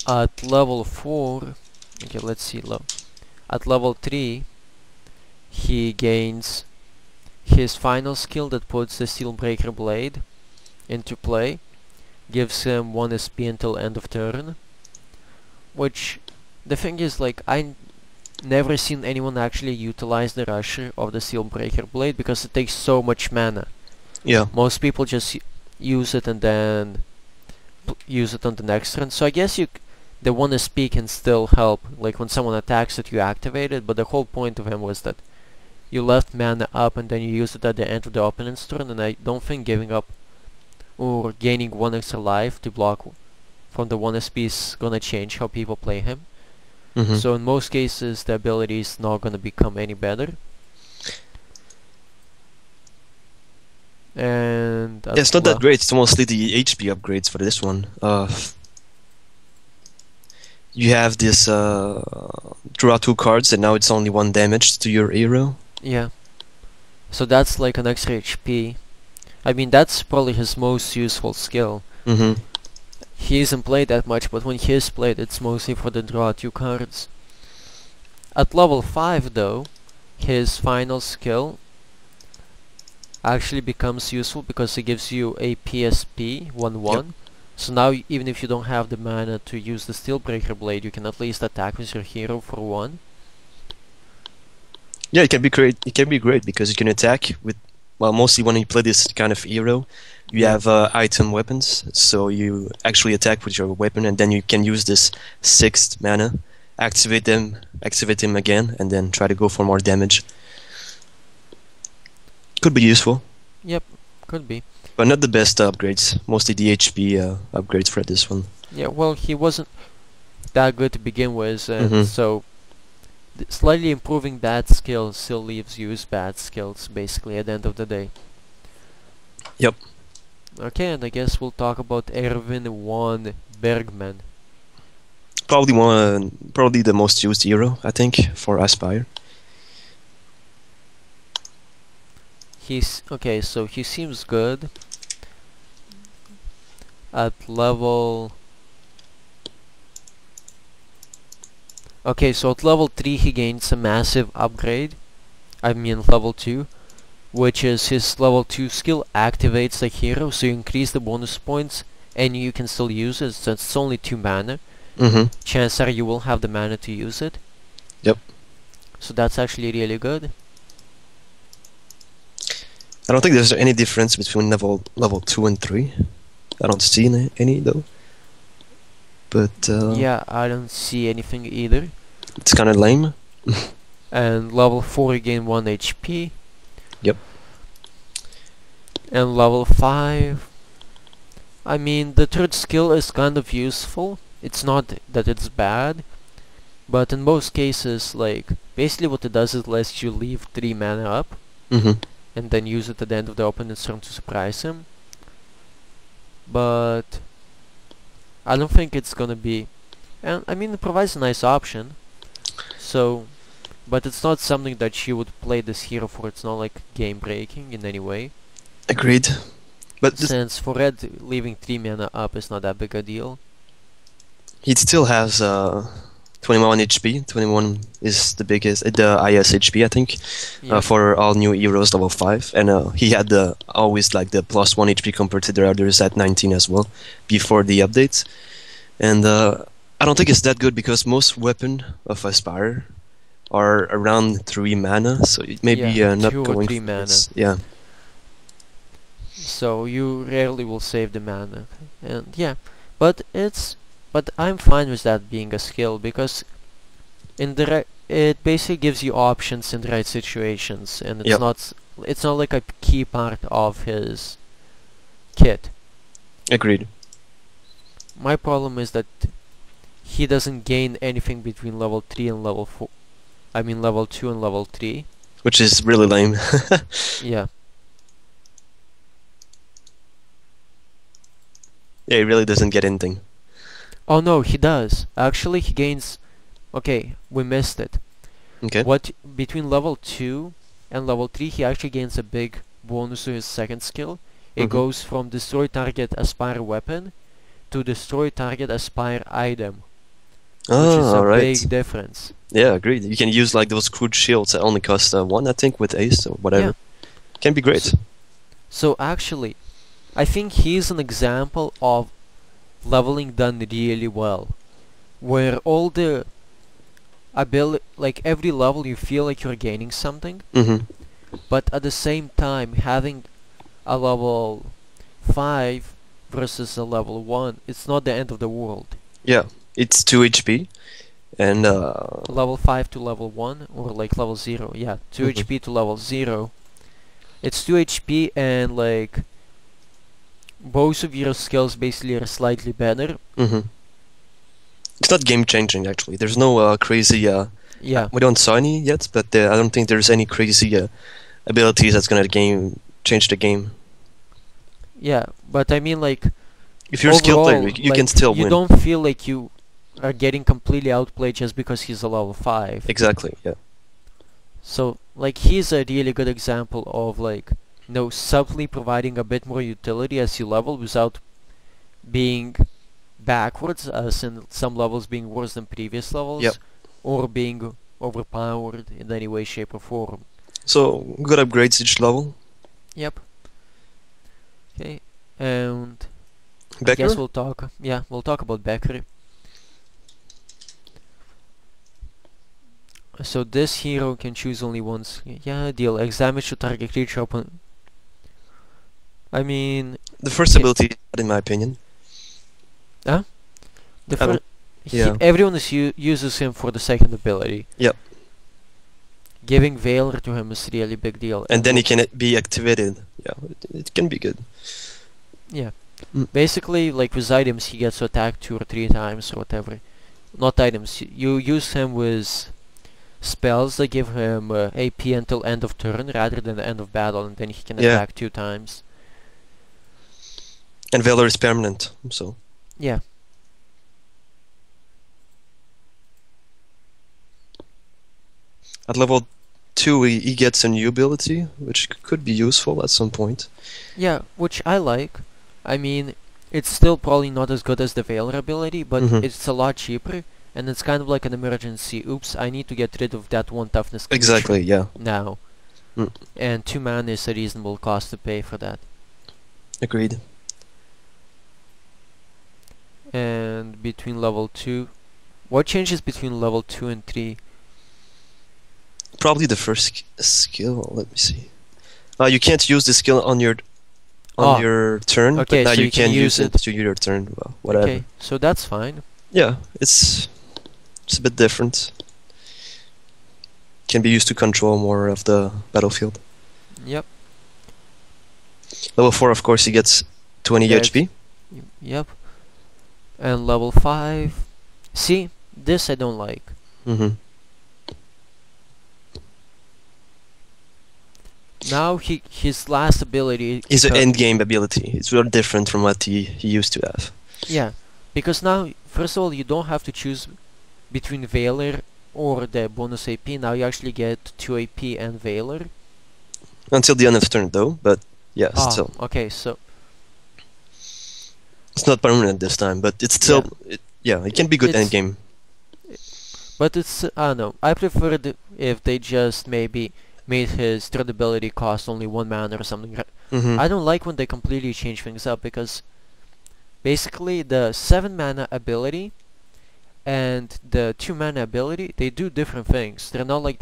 At level 4, okay, let's see, at level 3, he gains his final skill that puts the Steelbreaker Blade into play, gives him 1 SP until end of turn, which, the thing is, like, I never seen anyone actually utilize the rusher of the Steelbreaker Blade because it takes so much mana. Yeah. Most people just use it and then use it on the next turn, so I guess the 1 SP can still help, like when someone attacks it you activate it, but the whole point of him was that you left mana up and then you use it at the end of the opponent's turn, and I don't think giving up or gaining 1 extra life to block from the 1 SP is gonna change how people play him. So in most cases the ability is not gonna become any better. And Yeah, it's not that great. It's mostly the HP upgrades for this one. You have this draw 2 cards, and now it's only 1 damage to your hero. Yeah. So that's like an extra HP. I mean, that's probably his most useful skill. He isn't played that much, but when he is played, it's mostly for the draw 2 cards. At level 5 though, his final skill actually becomes useful because it gives you a PSP 1/1. Yep. So now even if you don't have the mana to use the Steelbreaker Blade, you can at least attack with your hero for 1. Yeah, it can be great. It can be great because you can attack with, well, mostly when you play this kind of hero, you have item weapons, so you actually attack with your weapon, and then you can use this 6th mana, activate him again, and then try to go for more damage. Could be useful. Yep, could be. But not the best upgrades. Mostly the HP upgrades for this one. Yeah, well, he wasn't that good to begin with, and so slightly improving that skill still leaves you with bad skills, basically, at the end of the day. Yep. Okay, and I guess we'll talk about Erwin 1 Bergman. Probably the most used hero, I think, for Aspire. He's okay, so he seems good. At level... Okay, so at level 3 he gains a massive upgrade. I mean level 2. Which is his level 2 skill activates the hero, so you increase the bonus points and you can still use it, since it's only 2 mana. Chances are you will have the mana to use it. Yep. So that's actually really good. I don't think there's any difference between level 2 and 3. I don't see any though. But yeah, I don't see anything either. It's kind of lame. And level 4 you gain 1 HP. Yep. And level 5, I mean, the 3rd skill is kind of useful. It's not that it's bad, but in most cases, like, basically what it does is lets you leave 3 mana up, and then use it at the end of the opponent's turn to surprise him. But I don't think it's gonna be, and I mean, it provides a nice option. So, but it's not something that you would play this hero for. It's not like game breaking in any way. Agreed. But since for red, leaving 3 mana up is not that big a deal. He still has 21 HP. 21 is the biggest, the highest HP, I think, for all new heroes level 5. And he had always like the +1 HP compared to the others at 19 as well, before the updates. And I don't think it's that good because most weapon of Aspire are around 3 mana, so it may be not 2 going or 3 mana. Yeah. So you rarely will save the mana, and yeah, but I'm fine with that being a skill because it basically gives you options in the right situations, and it's not like a key part of his kit. Agreed. My problem is that he doesn't gain anything between level 3 and level 4. I mean level 2 and level 3. Which is really lame. Yeah. Yeah, he really doesn't get anything. Oh no, he does. Actually, he gains... Okay, we missed it. Okay. Between level 2 and level 3, he actually gains a big bonus to his 2nd skill. It goes from destroy target Aspire weapon to destroy target Aspire item which is a alright. big difference. Yeah, agreed. You can use like those crude shields that only cost 1, I think, with Ace or whatever. Yeah. Can be great. So actually, I think he's an example of leveling done really well, where all the ability, like every level, you feel like you're gaining something, but at the same time having a level 5 versus a level 1, it's not the end of the world. Yeah, it's 2 HP, and level 5 to level 1, or like level 0, yeah, 2 HP to level 0. It's 2 HP, and like both of your skills basically are slightly better. It's not game changing actually. There's no crazy. Yeah. We don't saw any yet, but I don't think there's any crazy abilities that's gonna change the game. Yeah, but I mean, like, if you're a skilled player, you like, can still win. You don't feel like you are getting completely outplayed just because he's a level 5. Exactly. Yeah. So, like, he's a really good example of, like, you know, subtly providing a bit more utility as you level without being backwards, as in some levels being worse than previous levels, Yep. or being overpowered in any way, shape, or form. So, good upgrades each level. Yep. Okay, and Becker? I guess we'll talk. Yeah, we'll talk about Becker. So this hero can choose only once. Yeah, deal X damage to target creature opponent. I mean, the first ability, in my opinion. Huh? Yeah. Everyone uses him for the second ability. Yep. Giving Veiler to him is really big deal. And then he can be activated. Yeah, it can be good. Yeah. Basically, like with items, he gets to attack 2 or 3 times or whatever. Not items. You use him with spells that give him AP until end of turn rather than the end of battle, and then he can attack 2 times. And Veiler is permanent, so. Yeah. At level 2, he gets a new ability, which could be useful at some point. Yeah, which I like. I mean, it's still probably not as good as the Veiler ability, but it's a lot cheaper, and it's kind of like an emergency. Oops, I need to get rid of that 1 toughness condition. Exactly, yeah. Now. And 2 mana is a reasonable cost to pay for that. Agreed. And between level 2... What changes between level 2 and 3? Probably the first skill. Let me see. You can't use the skill on your turn, okay, but now so you can use it to your turn. Well, whatever. Okay, so that's fine. Yeah, it's a bit different. Can be used to control more of the battlefield. Yep. Level 4, of course, he gets 20 HP. Yep. And level 5... See, this I don't like. Now his last ability is an endgame ability. It's very different from what he used to have. Yeah, because now, first of all, you don't have to choose between Veiler or the bonus AP. Now you actually get 2 AP and Veiler. Until the end of turn, though, but yeah, still. Okay, so... It's not permanent this time, but it's still... Yeah, it can be good endgame. But it's... I don't know. I prefer if they just maybe made his third ability cost only 1 mana or something. I don't like when they completely change things up, because basically the 7 mana ability and the 2 mana ability, they do different things. They're not like